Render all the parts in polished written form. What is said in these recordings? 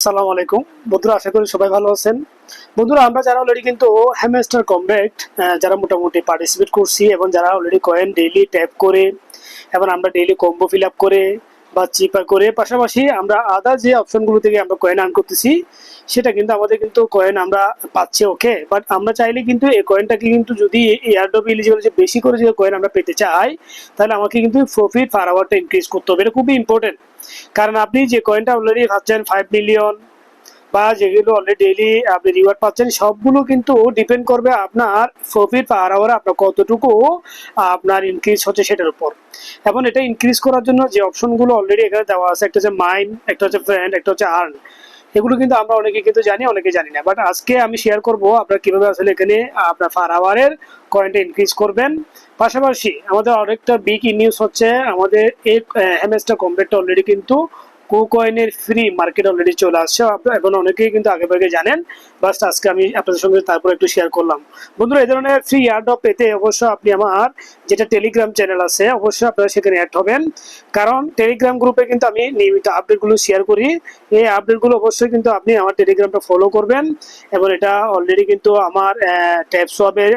আসসালামু আলাইকুম বন্ধুরা, আশা করি সবাই ভালো আছেন। বন্ধুরা, আমরা যারা অলরেডি কিন্তু হ্যামস্টার কমব্যাট যারা মোটামুটি পার্টিসিপেট করছি এবং যারা অলরেডি কয়েন ডেইলি ট্যাপ করে এবং আমরা ডেইলি কম্বো ফিল আপ করে বা চিপার করে পাশাপাশি আমরা আদার যে অপশনগুলো থেকে আমরা কয়েন আর্ন করতেছি, সেটা কিন্তু আমাদের কিন্তু কয়েন আমরা পাচ্ছি। ওকে, বাট আমরা চাইলে কিন্তু এই কয়েনটাকে কিন্তু যদি এয়ারড্রপ এলিজিবল যে বেশি করে যে কয়েন আমরা পেতে চাই, তাহলে আমাকে কিন্তু প্রফিট পার আওয়ারটা ইনক্রিজ করতে হবে। এটা খুবই ইম্পর্টেন্ট, কারণ আপনি যে কয়েনটা অলরেডি পাচ্ছেন 5 মিলিয়ন বা যেগুলো অলরেডি ডেইলি আপনি রিওয়ার্ড পাচ্ছেন, সবগুলো কিন্তু ডিপেন্ড করবে আপনার প্রফিট পার আওয়ারে আপনার কতটুকু আপনার ইনক্রিজ হচ্ছে সেটার উপর। এবং এটা ইনক্রিজ করার জন্য যে অপশনগুলো অলরেডি এখানে দেওয়া আছে, একটা হচ্ছে মাইন, একটা হচ্ছে ফ্রেন্ড, একটা হচ্ছে আর্ন। এগুলো কিন্তু আমরা অনেকে কিন্তু জানি, অনেকে জানি না। বাট আজকে আমি শেয়ার করব আপনারা কিভাবে আসলে এখানে আপনার পার আওয়ারের কয়েনটা ইনক্রিজ করবেন। পাশাপাশি আমাদের আরেকটা বিগ নিউজ হচ্ছে, আমাদের এই হ্যামস্টার কমব্যাটটা অলরেডি কিন্তু কুকয়েনের ফ্রি মার্কেট অলরেডি চলে আসছে। এখন অনেকেই কিন্তু আগে ভাগে জানেন, বাস আজকে আমি আপনাদের সঙ্গে তারপর একটু শেয়ার করলাম। বন্ধুরা, এই ধরনের ফ্রি এয়ারড্রপ পেতে অবশ্যই আপনি আমার যেটা টেলিগ্রাম চ্যানেল আছে, অবশ্যই আপনারা সেখানে অ্যাড হবেন, কারণ টেলিগ্রাম গ্রুপে কিন্তু আমি নিয়মিত আপডেটগুলো শেয়ার করি। এই আপডেটগুলো অবশ্যই কিন্তু আপনি আমার টেলিগ্রামটা ফলো করবেন। এবং এটা অলরেডি কিন্তু আমার ট্যাপ সোয়াপের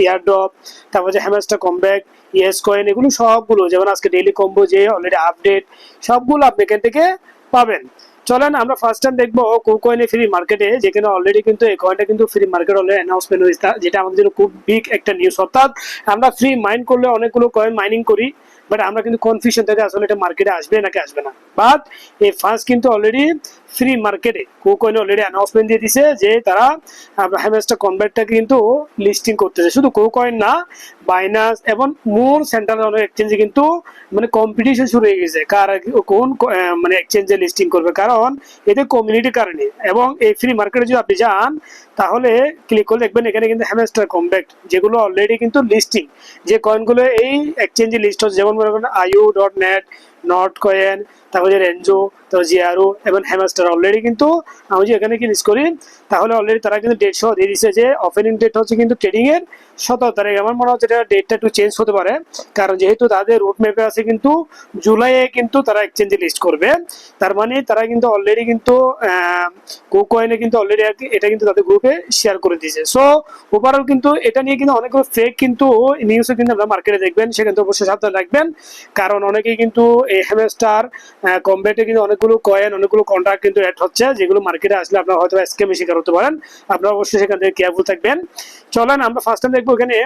এয়ারড্রপ, তারপর যে হ্যামস্টার কমব্যাক, ইয়েস কয়েন, এগুলো সবগুলো যেমন আজকে ডেইলি কম্বো যে অলরেডি আপডেট, সবগুলো আপনি এখান থেকে পাবেন। চলেন আমরা ফার্স্ট টাইম দেখবো কুকয়েনের ফ্রি মার্কেটে, যেখানে অলরেডি কিন্তু এই কয়েনটা কিন্তু ফ্রি মার্কেট অলরেডি অ্যানাউন্সমেন্ট হয়েছে, যেটা আমাদের জন্য খুব বিগ একটা নিউজ। অর্থাৎ আমরা ফ্রি মাইন করলে অনেকগুলো কয়েন মাইনিং করি, বাট আমরা কিন্তু কনফিউশন থেকে আসলে এটা মার্কেটে আসবে নাকি আসবে না। বাট এই ফার্স্ট কিন্তু অলরেডি ফ্রি মার্কেটে কুকয়েন অলরেডি অ্যানাউন্সমেন্ট দিয়ে দিছে যে তারা হ্যামস্টার কনভার্টটাকে কিন্তু লিস্টিং করতেছে। শুধু কুকয়েন না, বাইনান্স এবং মোর সেন্ট্রাল অনেক এক্সচেঞ্জে কিন্তু মানে কম্পিটিশন শুরু হয়ে গেছে কার কোন মানে এক্সচেঞ্জে লিস্টিং করবে, কারণ এদের কমিউনিটির কারণে। এবং এই ফ্রি মার্কেটে যদি আপনি যান, তাহলে ক্লিক করে দেখবেন এখানে কিন্তু হ্যামস্টার কমব্যাট যেগুলো অলরেডি কিন্তু লিস্টিং, যে কয়েনগুলো এই এক্সচেঞ্জে লিস্ট হচ্ছে, যেমন মনে করেন IU.net, নট কয়েন, তারপরে রেঞ্জো, তারপর জিআরও এবং হ্যামস্টার অলরেডি কিন্তু আমি যে এখানে ক্লিক করি, তাহলে অলরেডি তারা কিন্তু ডেট সহ দিয়ে দিচ্ছে যে ওপেনিং ডেট হচ্ছে কিন্তু ট্রেডিং এর 17 তারিখ। আমার মনে হচ্ছে এটা ডেটটা একটু চেঞ্জ হতে পারে, কারণ যেহেতু তাদের রুট ম্যাপে আছে কিন্তু জুলাইয়ে কিন্তু তারা এক্সচেঞ্জে লিস্ট করবে। তার মানে তারা কিন্তু অলরেডি কিন্তু কুকয়েনে কিন্তু অলরেডি এটা কিন্তু তাদের গ্রুপে শেয়ার করে দিয়েছে। সো ওভারঅল কিন্তু এটা নিয়ে কিন্তু অনেকগুলো ফেক কিন্তু নিউজও কিন্তু আপনারা মার্কেটে দেখবেন, সেখানে তো অবশ্যই সাবধান রাখবেন, কারণ অনেকেই কিন্তু এই হ্যামস্টার কমব্যাটে কিন্তু অনেকগুলো কয়েন, অনেকগুলো কন্ট্রাক্ট কিন্তু অ্যাড হচ্ছে, যেগুলো মার্কেটে আসলে আপনারা হয়তো স্ক্যামের শিকার হতে পারেন। আপনারা অবশ্যই সেখান থেকে কেয়ারফুল থাকবেন। চলেন আমরা ফার্স্ট টাইম দেখবো এখানে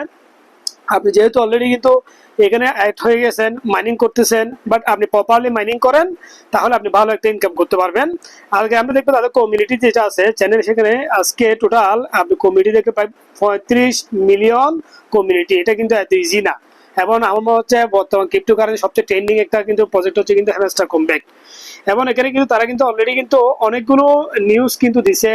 আপনি যেহেতু অলরেডি কিন্তু এখানে অ্যাড হয়ে গেছেন, মাইনিং করতেছেন, বাট আপনি প্রপারলি মাইনিং করেন, তাহলে আপনি ভালো একটা ইনকাম করতে পারবেন। আগে আমরা দেখবো তাদের কমিউনিটি যেটা আছে চ্যানেল, সেখানে আজকে টোটাল আপনি কমিউনিটি দেখতে পাই 35 মিলিয়ন কমিউনিটি। এটা কিন্তু এত ইজি না। এবং আমার মনে হচ্ছে বর্তমান ক্রিপ্টোকারেন্সি সবচেয়ে ট্রেন্ডিং একটা কিন্তু প্রজেক্ট হচ্ছে কিন্তু হ্যামস্টার কমব্যাক। এবং এখানে কিন্তু তারা কিন্তু অলরেডি কিন্তু অনেকগুলো নিউজ কিন্তু দিছে।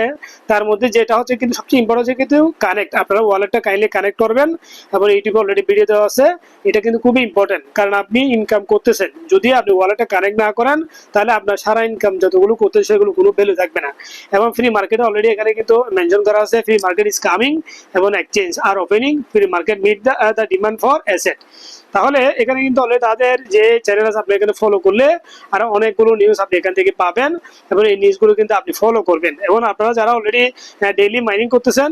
তার মধ্যে যেটা হচ্ছে কিন্তু সবচেয়ে ইম্পর্টেন্ট হচ্ছে কিন্তু কানেক্ট, আপনারা ওয়ালেটটা কাইন্ডলি কানেক্ট করবেন। এবং ইউটিউবে অলরেডি ভিডিও দেওয়া আছে, এটা কিন্তু খুবই ইম্পর্টেন্ট, কারণ আপনি ইনকাম করতেছেন, যদি আপনি ওয়ালেটটা কানেক্ট না করেন, তাহলে আপনার সারা ইনকাম যতগুলো করতেছে সেগুলো কোনো ভ্যালু থাকবে না। এবং ফ্রি মার্কেটে অলরেডি এখানে কিন্তু মেনশন করা আছে, ফ্রি মার্কেট ইজ কামিং এবং এক্সচেঞ্জ আর opening, free market meet the demand for asset. তাহলে এখানে কিন্তু অলরেডি তাদের যে চ্যানেল আছে, আপনি এখানে ফলো করলে আরো অনেকগুলো নিউজ আপনি এখান থেকে পাবেন, এবং এই নিউজগুলো কিন্তু আপনি ফলো করবেন। এবং আপনারা যারা অলরেডি ডেইলি মাইনিং করতেছেন,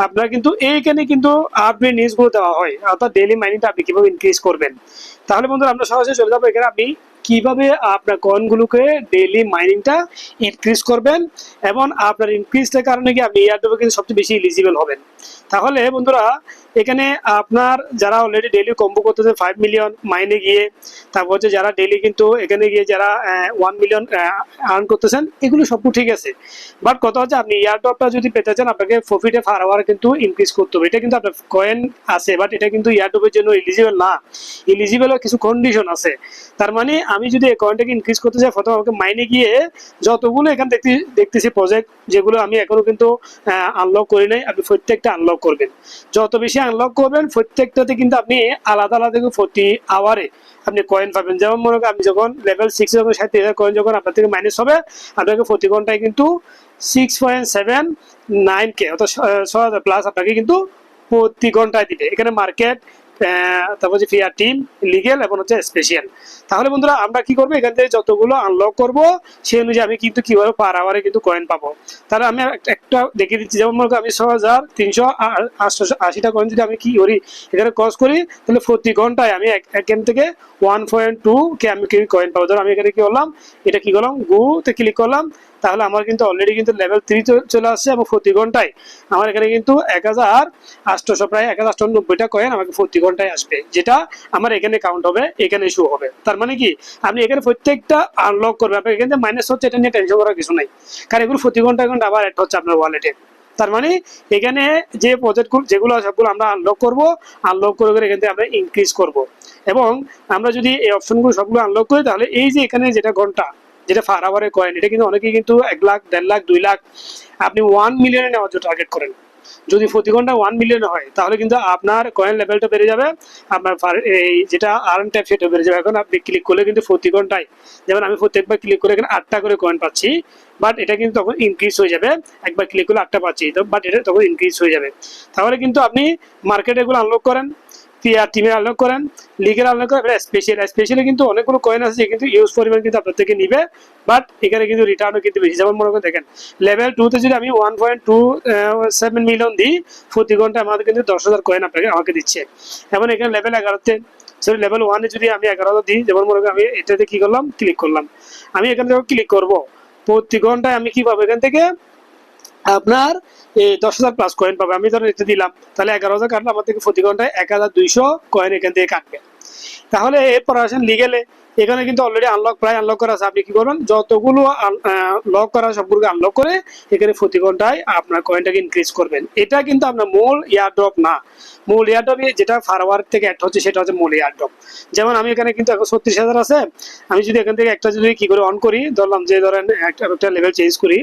আপনারা কিন্তু এইখানে কিন্তু আপনি নিউজগুলো দেওয়া হয়, অর্থাৎ ডেইলি মাইনিংটা আপনি কিভাবে ইনক্রিজ করবেন। তাহলে বন্ধুরা, আমরা সরাসরি চলে যাবো এখানে আপনি কিভাবে আপনার কয়েনগুলোকে ডেইলি মাইনিংটা ইনক্রিজ করবেন, এবং আপনার ইনক্রিজটার কারণে কি আপনি এয়ারড্রপে কিন্তু সবচেয়ে বেশি এলিজিবল হবেন। তাহলে বন্ধুরা, এখানে আপনার যারা অলরেডি ডেইলি কম্বো করতেছে 5 মিলিয়ন মাইনে গিয়ে, তারপর হচ্ছে যারা ডেইলি কিন্তু এখানে গিয়ে যারা 1 মিলিয়ন আর্ন করতেছেন, এগুলো সব ঠিক আছে। বাট কথা হচ্ছে আপনি এয়ারড্রপটা যদি পেতে চান, আপনাকে প্রফিটে পার আওয়ার কিন্তু ইনক্রিজ করতে হবে। এটা কিন্তু আপনার কয়েন আছে, বাট এটা কিন্তু এয়ারড্রপের জন্য এলিজিবল না। এলিজিবলের কিছু কন্ডিশন আছে। তার মানে আমি যদি এই কয়েনটাকে ইনক্রিজ করতে চাই, প্রথমে আমাকে মাইনে গিয়ে যতগুলো এখানে দেখতেছি প্রজেক্ট, যেগুলো আমি এখনো কিন্তু আনলক করি নাই, আপনি প্রত্যেকটা আনলক করবেন। যত বেশি আনলক করবেন, প্রত্যেকটাতে কিন্তু আপনি আলাদা আলাদা প্রতি আওয়ারে আপনি কয়েন পাবেন। যেমন মনে করেন আপনি যখন লেভেল 6 যখন 37,000 কয়েন যখন আপনার থেকে মাইনাস হবে, আপনাকে প্রতি ঘন্টায় কিন্তু 6.79K অর্থাৎ 6,000 প্লাস আপনাকে কিন্তু প্রতি ঘন্টায় দিবে। এখানে মার্কেট তারপর যে ফিয়ার টিম, লিগেল এবং হচ্ছে স্পেশাল। তাহলে বন্ধুরা আমরা কি করবো, এখান থেকে যতগুলো আনলক করব সেই অনুযায়ী আমি কিন্তু কিভাবে পার আওয়ারে কিন্তু কয়েন পাবো। তাহলে আমি একটা দেখিয়ে দিচ্ছি, যেমন মনে করি আমি 6380টা কয়েন যদি আমি কি করি এখানে ক্রস করি, তাহলে প্রতি ঘন্টায় আমি এখান থেকে 1.2 কে আমি কয়েন পাবো। ধরো আমি এখানে কি করলাম, এটা কি করলাম, গুতে ক্লিক করলাম, তাহলে আমার কিন্তু অলরেডি কিন্তু লেভেল 3 চলে আসছে এবং প্রতি ঘন্টায় আমার এখানে কিন্তু 1800 প্রায় 1890টা কয়েন আমাকে প্রতি ঘন্টায় আসবে, যেটা আমার এখানে কাউন্ট হবে, এখানে শো হবে। তার মানে কি আপনি এখানে প্রত্যেকটা আনলক করবেন, আপনার এখানে মাইনাস হচ্ছে এটা নিয়ে টেনশন করার কিছু নাই, কারণ এগুলো প্রতি ঘন্টায় ঘন্টা আবার অ্যাড হচ্ছে আপনার ওয়ালেটে। তার মানে এখানে যে প্রজেক্ট যেগুলো সবগুলো আমরা আনলক করব, আনলক করে এখান থেকে আমরা ইনক্রিজ করব। এবং আমরা যদি এই অপশনগুলো সবগুলো আনলক করি, তাহলে এই যে এখানে যেটা ঘন্টা, যেটা পার আওয়ারে কয়েন, এটা কিন্তু অনেকেই কিন্তু 1 লাখ, 1.5 লাখ, 2 লাখ, আপনি 1 মিলিয়নে নেওয়ার জন্য টার্গেট করেন। যদি প্রতি ঘন্টা 1 মিলিয়ন হয়, তাহলে কিন্তু আপনার কয়েন লেভেলটা বেড়ে যাবে, আপনার এই যেটা আর্ন টাইপ সেটা বেড়ে যাবে। এখন আপনি ক্লিক করলে কিন্তু প্রতি ঘন্টায়, যেমন আমি প্রত্যেকবার ক্লিক করে এখানে 8টা করে কয়েন পাচ্ছি, বাট এটা কিন্তু তখন ইনক্রিজ হয়ে যাবে। একবার ক্লিক করলে 8টা পাচ্ছি, বাট এটা তখন ইনক্রিজ হয়ে যাবে। তাহলে কিন্তু আপনি মার্কেটে এগুলো আনলক করেন, পিআর টিমে আনলক করেন, লিগের আনলক করেন, স্পেশালি কিন্তু অনেকগুলো কয়েন আছে কিন্তু ইউজ পরিমাণ কিন্তু আপনার থেকে নিবে, বাট এখানে কিন্তু রিটার্নও কিন্তু বেশি। যেমন মনে করেন দেখেন, লেভেল 2 তে যদি আমি 1.27 মিলিয়ন দিই, প্রতি ঘন্টায় আমাদের কিন্তু 10,000 কয়েন আমাকে দিচ্ছে। এবং এখানে লেভেল 11তে, সরি লেভেল 1 এ যদি আমি 11,000 দিই, যেমন মনে করেন আমি এটাতে কি করলাম, ক্লিক করলাম, আমি এখান থেকে ক্লিক করব, প্রতি ঘন্টায় আমি কি পাবো এখান থেকে আপনার এই 10,000 প্লাস কয়েন পাবে। আমি ধরেন এটা দিলাম, তাহলে 11,000 কাটলে আমার থেকে প্রতি ঘন্টায় 1,200 কয়েন এখান থেকে কাটবে। তাহলে এরপর আসেন লিগেলে, এখানে কিন্তু অলরেডি প্রায় আনলক করা আছে। আপনি কি করবেন, যতগুলো লক করা সবগুলো আনলক করে এখানে প্রতি ঘন্টায় আপনার কয়েনটাকে ইনক্রিজ করবেন। এটা কিন্তু আপনার মূল এয়ারড্রপ না, মূল এয়ারড্রপ যেটা ফারওয়ার থেকে অ্যাড হচ্ছে সেটা হচ্ছে মূল এয়ারড্রপ। যেমন আমি এখানে কিন্তু এখন 36,000 আছে, আমি যদি এখান থেকে একটা যদি কি করে অন করি, ধরলাম যে ধরেন একটা লেভেল চেঞ্জ করি,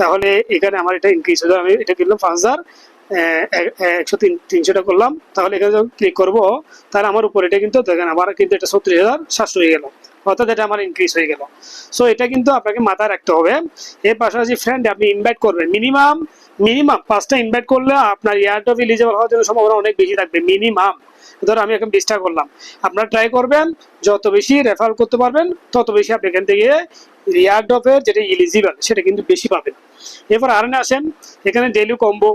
তাহলে এখানে আমার এটা ইনক্রিজ হয়ে যাবে। আমি এটা কিনলাম 5,100 300টা করলাম, তাহলে এখানে যখন ক্লিক করবো, তাহলে আমার উপরে এটা কিন্তু দেখেন আমার কিন্তু এটা 36,700 হয়ে গেল, অর্থাৎ এটা আমার ইনক্রিজ হয়ে গেল। সো এটা কিন্তু আপনাকে মাথায় রাখতে হবে। এর পাশাপাশি ফ্রেন্ড আপনি ইনভাইট করবেন, মিনিমাম 5টা ইনভাইট করলে আপনার এয়ারড্রপ এলিজিবল হওয়ার জন্য সম্ভাবনা অনেক বেশি থাকবে। মিনিমাম ধরো আমি এখন 20টা করলাম, আপনারা ট্রাই করবেন যত বেশি রেফার করতে পারবেন তত বেশি আপনি এখান থেকে এয়ারড্রপের যেটা এলিজিবল সেটা কিন্তু বেশি পাবেন। এরপর আরনে আসেন, এখানে ডেইলি কম্বো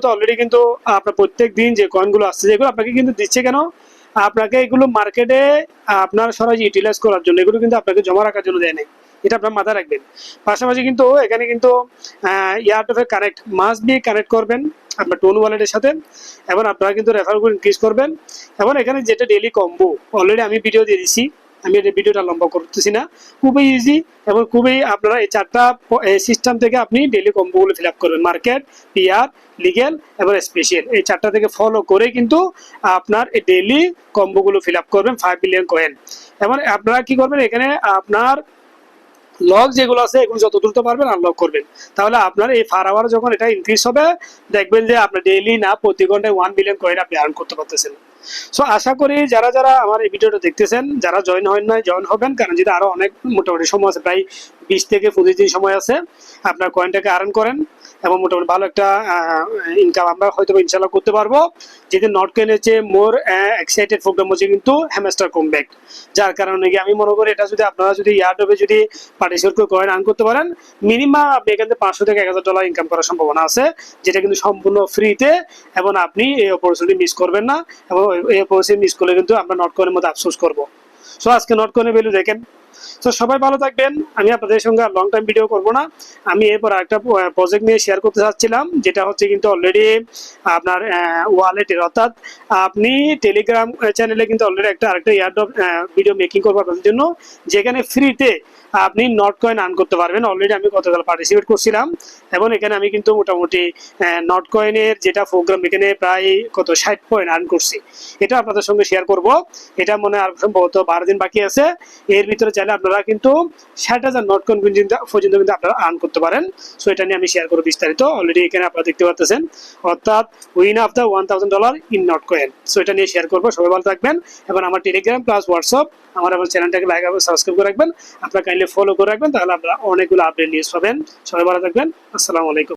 তো অলরেডি কিন্তু আপনার প্রত্যেক দিন যে কয়েনগুলো আসছে, যেগুলো আপনাকে কিন্তু দিচ্ছে কেন, আপনাকে এগুলো মার্কেটে আপনার সরাসরি ইউটিলাইজ করার জন্য, এগুলো কিন্তু আপনাকে জমা রাখার জন্য দেয় নাই, এটা আপনার মাথায় রাখবেন। পাশাপাশি কিন্তু এখানে কিন্তু এয়ারড্রপে মাস্ট বি কানেক্ট করবেন আপনার টোন ওয়ালেটের সাথে, এবং আপনারা কিন্তু রেফারগুলো ইনক্রিজ করবেন। এবং এখানে যেটা ডেইলি কম্বো অলরেডি আমি ভিডিও দিয়ে দিচ্ছি, আমি এই ভিডিওটা লম্বা করতেছি না, খুবই ইজি এবং খুবই আপনারা এই 4টা সিস্টেম থেকে আপনি ডেইলি কম্বোগুলো ফিল আপ করবেন, মার্কেট, পিআর, লিগেল এবং স্পেশাল, এই 4টা থেকে ফলো করে কিন্তু আপনার এই ডেইলি কম্বোগুলো ফিল আপ করবেন 5 বিলিয়ন কয়েন। এবং আপনারা কি করবেন, এখানে আপনার লক যেগুলো আছে এগুলো যত দ্রুত পারবেন আনলক করবেন, তাহলে আপনার এই ফার আওয়ার যখন এটা ইনক্রিজ হবে, দেখবেন যে আপনার ডেইলি না প্রতি ঘন্টায় 1 বিলিয়ন কয়েন আপনি আর্ন করতে পারতেছেন। সো আশা করি যারা আমার এই ভিডিওটা দেখতেছেন, যারা জয়েন হন নাই জয়েন হবেন, কারণ যেটা আরো অনেক মোটামুটি সময় আছে, প্রায় 20 থেকে 25 দিন সময় আছে, আপনার কয়েনটাকে আর্ন করেন এবং মোটামুটি ভালো একটা ইনকাম আমরা হয়তো ইনশাল্লাহ করতে পারবো। যেহেতু নট কয়েনের চেয়ে মোর এক্সাইটেড প্রোগ্রাম হচ্ছে কিন্তু হ্যামস্টার কমব্যাক, যার কারণে আমি মনে করি এটা যদি আপনারা যদি এয়ারড্রপে যদি পার্টিসিপেট করে কয়েন আর্ন করতে পারেন, মিনিমাম আপনি এখান থেকে $500 থেকে $1,000 ইনকাম করার সম্ভাবনা আছে, যেটা কিন্তু সম্পূর্ণ ফ্রিতে, এবং আপনি এই অপরচুনিটি মিস করবেন না। এবং এই অপরচুনিটি মিস করলে কিন্তু আমরা নট কয়েনের মধ্যে আফসোস করবো। সো আজকে নট কয়েনের ভ্যালু দেখেন। তো সবাই ভালো থাকবেন, আমি আপনাদের সঙ্গে লং টাইম ভিডিও করব না। আমি এরপর একটা প্রজেক্ট নিয়ে শেয়ার করতে চাচ্ছিলাম, যেটা হচ্ছে কিন্তু অলরেডি আপনার ওয়ালেটের, অর্থাৎ আপনি টেলিগ্রাম চ্যানেলে কিন্তু অলরেডি আরেকটা এয়ারড্রপ ভিডিও মেকিং করবো আপনাদের জন্য, যেখানে ফ্রিতে আপনি নট কয়েন আর্ন করতে পারবেন। অলরেডি আমি গতকাল পার্টিসিপেট করছিলাম এবং এখানে আমি কিন্তু মোটামুটি নট কয়েনের যেটা প্রোগ্রাম, এখানে প্রায় 60 পয়েন্ট আর্ন করছি, এটা আপনাদের সঙ্গে শেয়ার করব। এটা মনে হয় সম্ভবত 12 দিন বাকি আছে, এর ভিতরে চাইলে আপনারা কিন্তু 60,000 নট কয়েন পর্যন্ত কিন্তু আপনারা আর্ন করতে পারেন। সো এটা নিয়ে আমি শেয়ার করব বিস্তারিত, অলরেডি এখানে আপনারা দেখতে পাচ্ছেন, অর্থাৎ win of the $1,000 in not coin. So এটা নিয়ে শেয়ার করবো, সবাই ভালো থাকবেন। এবং আমার টেলিগ্রাম প্লাস হোয়াটসঅ্যাপ আমার চ্যানেলটাকে লাইক এবং সাবস্ক্রাইব করে রাখবেন, আপনারা কাইন্ডলি ফলো করে রাখবেন, তাহলে আপনারা অনেকগুলো আপডেট নিউজ পাবেন। সবাই ভালো থাকবেন, আসসালামু আলাইকুম।